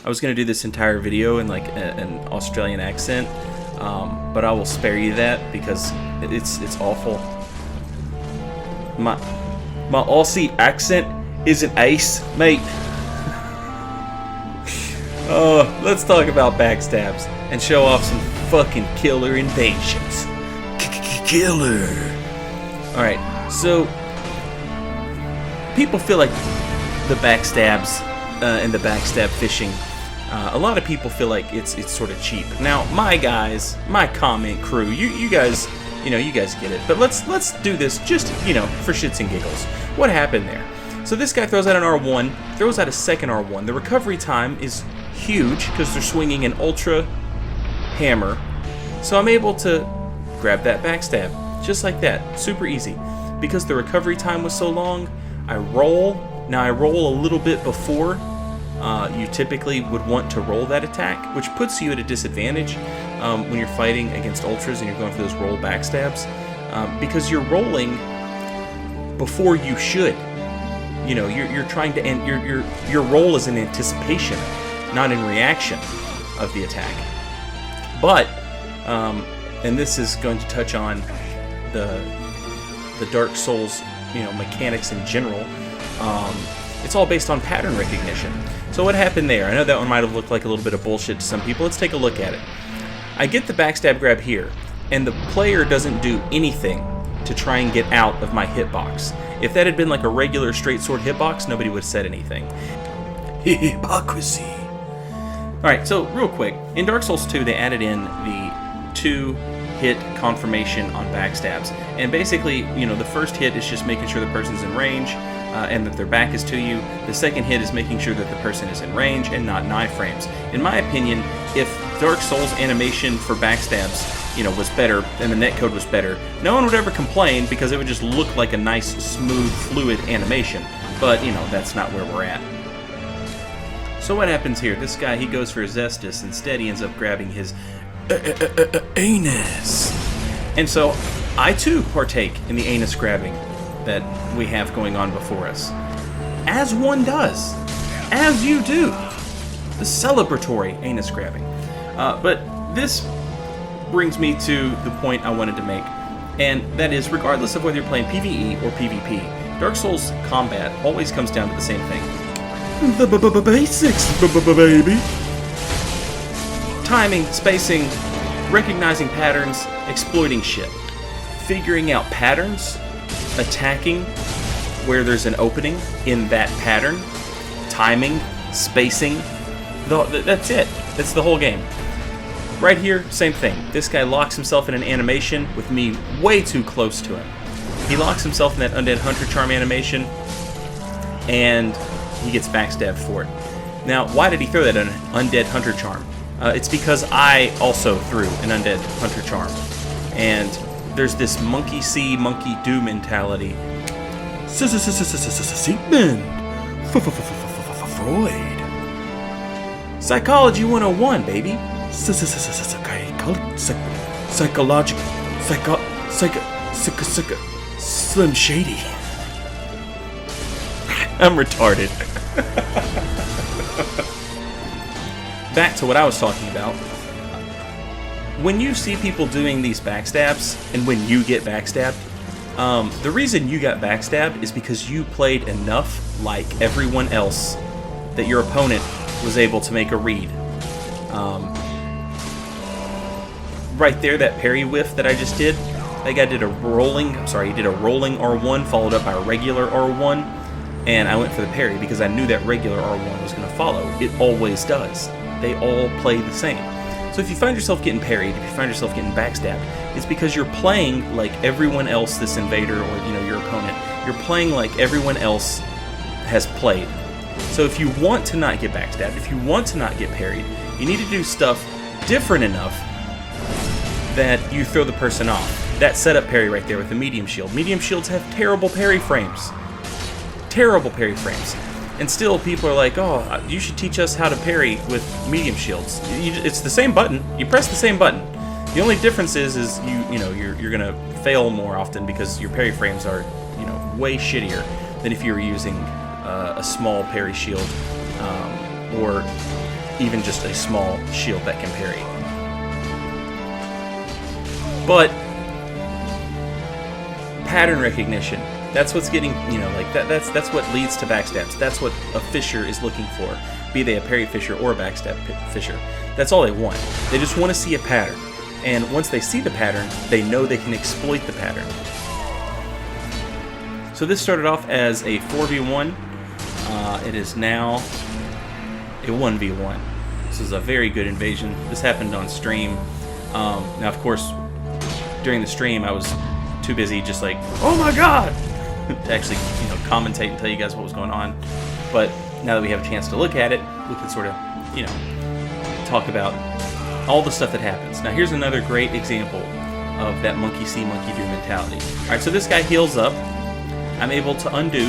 I was going to do this entire video in like an Australian accent, but I will spare you that because it's awful. My Aussie accent is an ace, mate. Let's talk about backstabs and show off some fucking killer invasions. Killer. Alright, so people feel like the backstabs and the backstab fishing, a lot of people feel like it's sort of cheap. Now, my guys, my comment crew, you guys, you guys get it. But let's do this just, for shits and giggles. What happened there? So this guy throws out an R1, throws out a second R1. The recovery time is huge because they're swinging an ultra hammer. So I'm able to grab that backstab just like that, super easy. Because the recovery time was so long, I roll. Now I roll a little bit before you typically would want to roll that attack, which puts you at a disadvantage when you're fighting against ultras and you're going for those roll backstabs, because you're rolling before you should. You're trying to end your roll is in anticipation, not in reaction of the attack. But and this is going to touch on the Dark Souls mechanics in general. It's all based on pattern recognition. So what happened there? I know that one might have looked like a little bit of bullshit to some people. Let's take a look at it. I get the backstab grab here, and the player doesn't do anything to try and get out of my hitbox. If that had been like a regular straight sword hitbox, nobody would have said anything. Hypocrisy. Alright, so real quick, in Dark Souls 2 they added in the 2-hit confirmation on backstabs. And basically, the first hit is just making sure the person's in range and that their back is to you. The second hit is making sure that the person is in range and not knife frames. In my opinion, if Dark Souls animation for backstabs was better and the netcode was better, no one would ever complain because it would just look like a nice, smooth, fluid animation. But, that's not where we're at. So what happens here? This guy, he goes for his Zestus. Instead, he ends up grabbing his anus. And so I too partake in the anus grabbing that we have going on before us. As one does. As you do. The celebratory anus grabbing. But this brings me to the point I wanted to make. And that is, regardless of whether you're playing PvE or PvP, Dark Souls combat always comes down to the same thing. The basics, baby. Timing, spacing, recognizing patterns, exploiting shit. Figuring out patterns, attacking where there's an opening in that pattern, timing, spacing, that's it. That's the whole game. Right here, same thing. This guy locks himself in an animation with me way too close to him. He locks himself in that Undead Hunter Charm animation, and he gets backstabbed for it. Now, why did he throw that Undead Hunter Charm? It's because I also threw an Undead Hunter Charm. And there's this monkey see, monkey do mentality. Sigmund Freud. Psychology 101, baby. Psychological. Slim Shady. I'm retarded. Back to what I was talking about. When you see people doing these backstabs, and when you get backstabbed, the reason you got backstabbed is because you played enough like everyone else that your opponent was able to make a read. Right there, that parry whiff that I just did, that guy did a rolling R1 followed up by a regular R1, and I went for the parry because I knew that regular R1 was going to follow. It always does. They all play the same. So if you find yourself getting parried, if you find yourself getting backstabbed, it's because you're playing like everyone else, this invader or your opponent. You're playing like everyone else has played. So if you want to not get backstabbed, if you want to not get parried, you need to do stuff different enough that you throw the person off. That setup parry right there with the medium shield. Medium shields have terrible parry frames. Terrible parry frames. And still people are like, oh, you should teach us how to parry with medium shields. It's the same button. You press the same button. The only difference is you're gonna fail more often because your parry frames are way shittier than if you were using a small parry shield or even just a small shield that can parry. But pattern recognition, that's what's getting, like that's what leads to backstabs. That's what a fisher is looking for, be they a parry fisher or a backstab fisher. That's all they want. They just want to see a pattern. And once they see the pattern, they know they can exploit the pattern. So this started off as a 4v1. It is now a 1v1. This is a very good invasion. This happened on stream. Now, of course, during the stream, I was too busy just like, oh my god, to actually commentate and tell you guys what was going on. But now that we have a chance to look at it, we can sort of talk about all the stuff that happens. Now here's another great example of that monkey see, monkey do mentality. Alright, so this guy heals up. I'm able to undo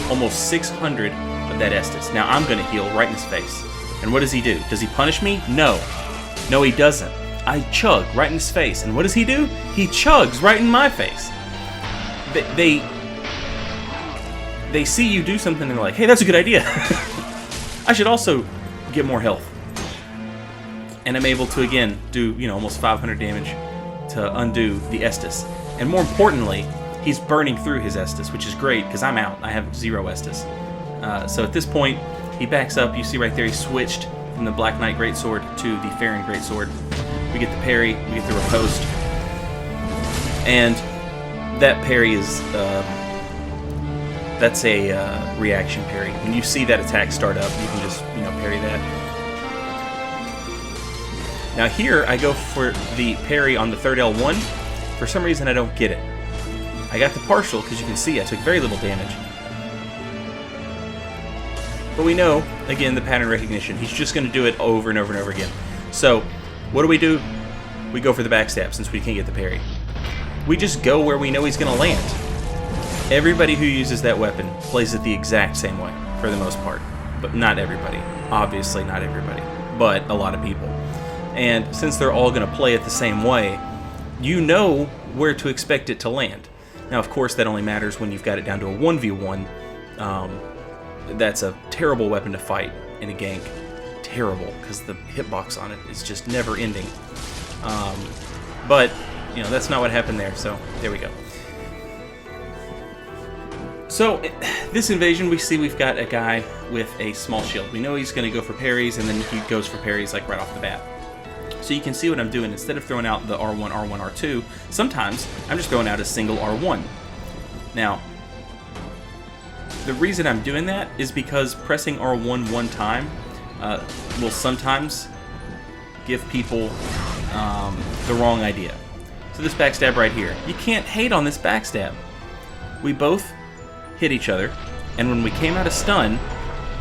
almost 600 of that Estus. Now I'm going to heal right in his face. And what does he do? Does he punish me? No. No, he doesn't. I chug right in his face. And what does he do? He chugs right in my face. They see you do something and they're like, hey, that's a good idea. I should also get more health. And I'm able to, again, do, almost 500 damage to undo the Estus. And more importantly, he's burning through his Estus, which is great, because I'm out. I have 0 Estus. So at this point, he backs up. You see right there, he switched from the Black Knight Greatsword to the Farron Greatsword. We get the parry, we get the riposte. And that parry is, that's a reaction parry. When you see that attack start up, you can just, parry that. Now here, I go for the parry on the third L1. For some reason, I don't get it. I got the partial, because you can see I took very little damage. But we know, again, the pattern recognition. He's just going to do it over and over and over again. So, what do? We go for the backstab, since we can't get the parry. We just go where we know he's going to land. Everybody who uses that weapon plays it the exact same way, for the most part. But not everybody. Obviously not everybody. But a lot of people. And since they're all going to play it the same way, you know where to expect it to land. Now, of course, that only matters when you've got it down to a 1v1. That's a terrible weapon to fight in a gank. Terrible, because the hitbox on it is just never ending. But, that's not what happened there, so there we go. So, this invasion, we see we've got a guy with a small shield. We know he's going to go for parries, and then he goes for parries like right off the bat. So you can see what I'm doing. Instead of throwing out the R1, R1, R2, sometimes I'm just throwing out a single R1. Now, the reason I'm doing that is because pressing R1 one time will sometimes give people the wrong idea. So this backstab right here, you can't hate on this backstab. We both hit each other, and when we came out of stun,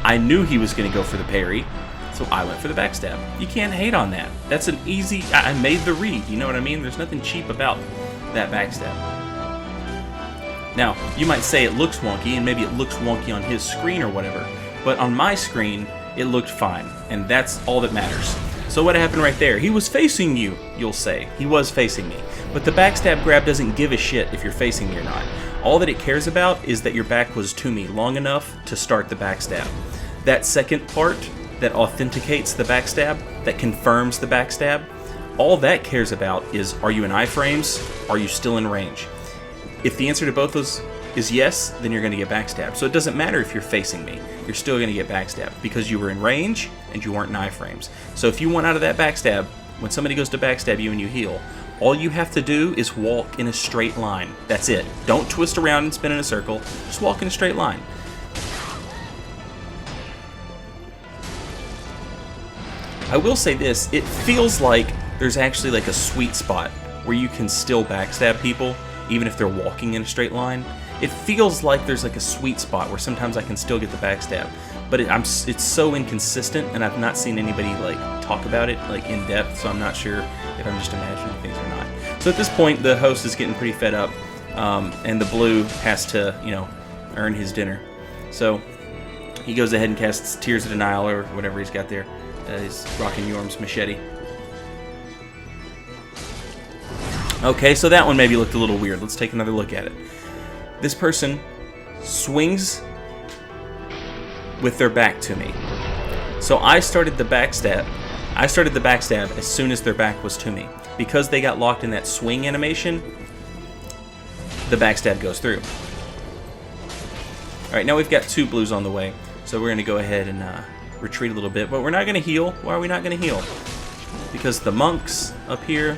I knew he was going to go for the parry, so I went for the backstab. You can't hate on that. That's an easy... I made the read, you know what I mean? There's nothing cheap about that backstab. Now, you might say it looks wonky, and maybe it looks wonky on his screen or whatever, but on my screen, it looked fine, and that's all that matters. So what happened right there? He was facing you, you'll say. He was facing me. But the backstab grab doesn't give a shit if you're facing me or not. All that it cares about is that your back was to me long enough to start the backstab. That second part that authenticates the backstab, that confirms the backstab, all that cares about is, are you in iframes? Are you still in range? If the answer to both those is yes, then you're going to get backstabbed. So it doesn't matter if you're facing me. You're still going to get backstabbed because you were in range and you weren't in iframes. So if you want out of that backstab, when somebody goes to backstab you and you heal, all you have to do is walk in a straight line. That's it. Don't twist around and spin in a circle. Just walk in a straight line. I will say this, it feels like there's actually like a sweet spot where you can still backstab people even if they're walking in a straight line. It feels like there's like a sweet spot where sometimes I can still get the backstab, but it's so inconsistent, and I've not seen anybody like talk about it like in depth, so I'm not sure if I'm just imagining things or not. So at this point, the host is getting pretty fed up, and the blue has to, earn his dinner. So he goes ahead and casts Tears of Denial or whatever he's got there. He's rocking Yorm's machete. Okay, so that one maybe looked a little weird. Let's take another look at it. This person swings with their back to me. So I started the backstab. I started the backstab as soon as their back was to me. Because they got locked in that swing animation, the backstab goes through. Alright, now we've got 2 blues on the way. So we're going to go ahead and retreat a little bit. But we're not going to heal. Why are we not going to heal? Because the monks up here,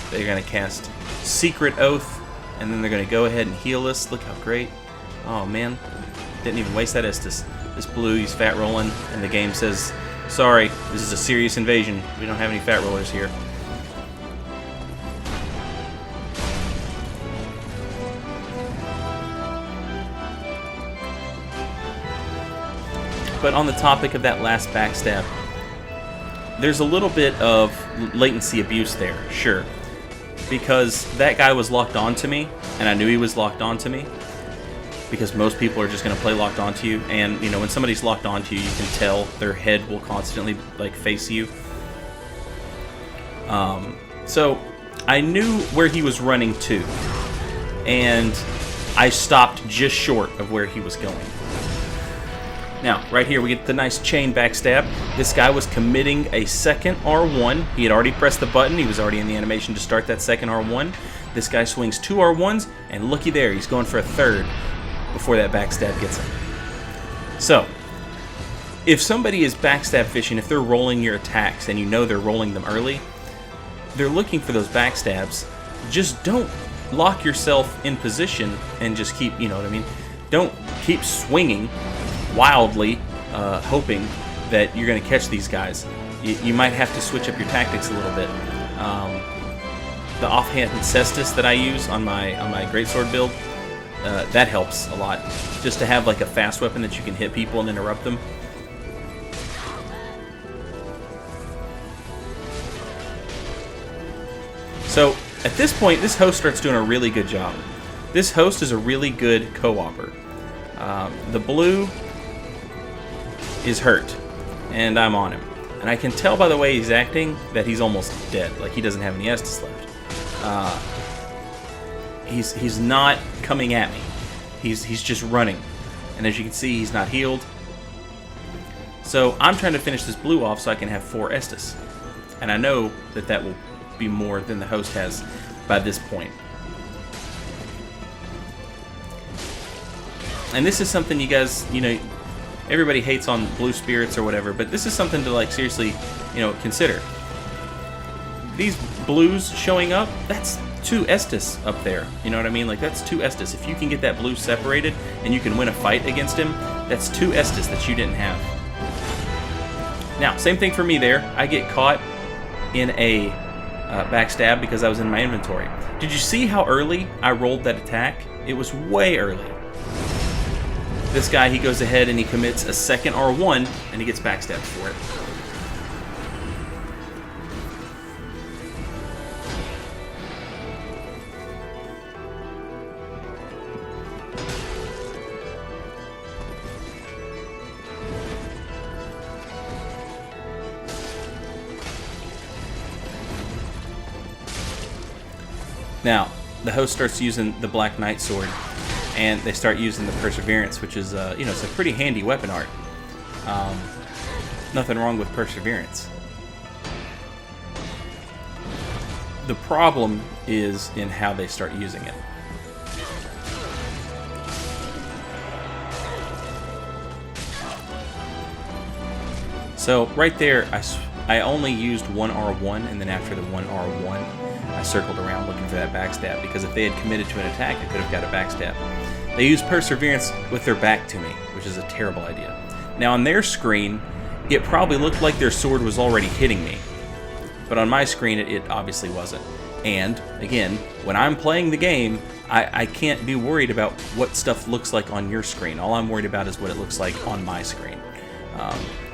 they're going to cast Secret Oath. And then they're going to go ahead and heal us. Look how great. Oh, man. Didn't even waste that Estus. This blue, he's fat rolling. And the game says, sorry, this is a serious invasion. We don't have any fat rollers here. But on the topic of that last backstab, there's a little bit of latency abuse there, sure. Because that guy was locked onto me, and I knew he was locked onto me. Because most people are just going to play locked onto you, and you know, when somebody's locked onto you, you can tell their head will constantly like face you. So I knew where he was running to, and I stopped just short of where he was going. Now, right here, we get the nice chain backstab. This guy was committing a second R1. He had already pressed the button. He was already in the animation to start that second R1. This guy swings 2 R1s, and looky there, he's going for a third before that backstab gets him. So, if somebody is backstab fishing, if they're rolling your attacks and you know they're rolling them early, they're looking for those backstabs. Just don't lock yourself in position and just keep, you know what I mean? Don't keep swinging wildly, hoping that you're going to catch these guys. You might have to switch up your tactics a little bit. The offhand cestus that I use on my greatsword build, that helps a lot. Just to have like a fast weapon that you can hit people and interrupt them. So at this point, this host starts doing a really good job. This host is a really good co-opper. The blue is hurt, and I'm on him. And I can tell by the way he's acting that he's almost dead. Like, he doesn't have any Estus left. He's not coming at me. He's just running. And as you can see, he's not healed. So I'm trying to finish this blue off so I can have 4 Estus. And I know that that will be more than the host has by this point. And this is something you guys, you know, everybody hates on blue spirits or whatever, but this is something to, like, seriously, you know, consider. These blues showing up, that's 2 Estus up there. You know what I mean? Like, that's 2 Estus. If you can get that blue separated and you can win a fight against him, that's 2 Estus that you didn't have. Now, same thing for me there. I get caught in a backstab because I was in my inventory. Did you see how early I rolled that attack? It was way early. This guy, he goes ahead and he commits a second R1, and he gets backstabbed for it. Now, the host starts using the Black Knight sword, and they start using the Perseverance, which is, you know, it's a pretty handy weapon art. Nothing wrong with Perseverance. The problem is in how they start using it. So right there, I only used 1 R1, and then after the 1 R1, I circled around looking for that backstab, because if they had committed to an attack, I could have got a backstab. They used Perseverance with their back to me, which is a terrible idea. Now on their screen, it probably looked like their sword was already hitting me. But on my screen, it obviously wasn't. And, again, when I'm playing the game, I can't be worried about what stuff looks like on your screen. All I'm worried about is what it looks like on my screen.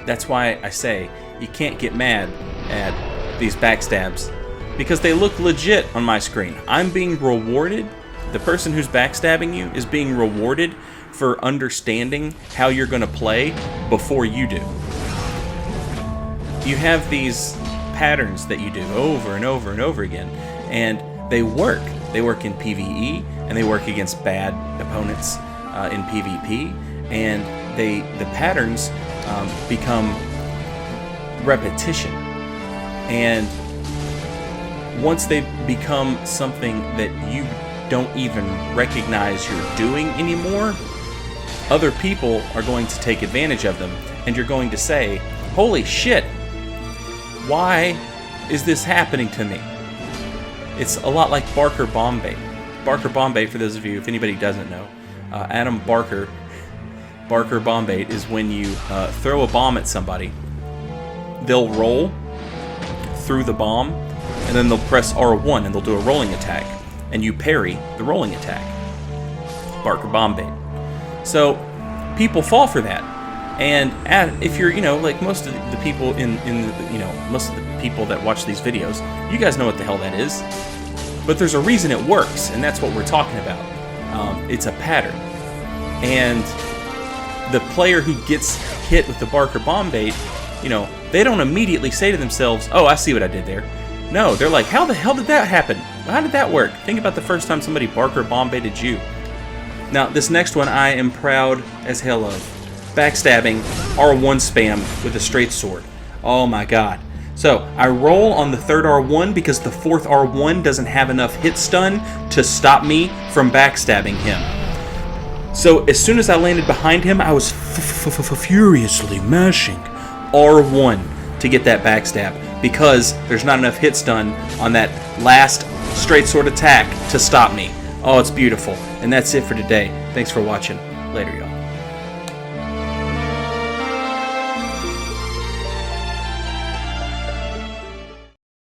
That's why I say you can't get mad at these backstabs, because they look legit on my screen. I'm being rewarded. The person who's backstabbing you is being rewarded for understanding how you're going to play before you do. You have these patterns that you do over and over and over again, and they work. They work in PvE, and they work against bad opponents in PvP, and the patterns become repetition. And once they become something that you don't even recognize you're doing anymore, other people are going to take advantage of them, and you're going to say, holy shit, why is this happening to me? It's a lot like Barker bomb bait. Barker bomb bait, for those of you, if anybody doesn't know, Adam Barker bomb bait is when you throw a bomb at somebody, they'll roll through the bomb, and then they'll press R1 and they'll do a rolling attack, and you parry the rolling attack. Barker bomb bait. So people fall for that, and if you're, like most of the people most of the people that watch these videos, you guys know what the hell that is. But there's a reason it works, and that's what we're talking about. It's a pattern, and the player who gets hit with the Barker bomb bait, they don't immediately say to themselves, "Oh, I see what I did there." No, they're like, "How the hell did that happen? How did that work?" Think about the first time somebody Barker bomb baited you. Now, this next one I am proud as hell of. Backstabbing R1 spam with a straight sword. Oh my god. So, I roll on the third R1 because the fourth R1 doesn't have enough hit stun to stop me from backstabbing him. So, as soon as I landed behind him, I was furiously mashing R1 to get that backstab because there's not enough hit stun on that last straight sword attack to stop me. Oh, it's beautiful. And that's it for today. Thanks for watching. Later, y'all.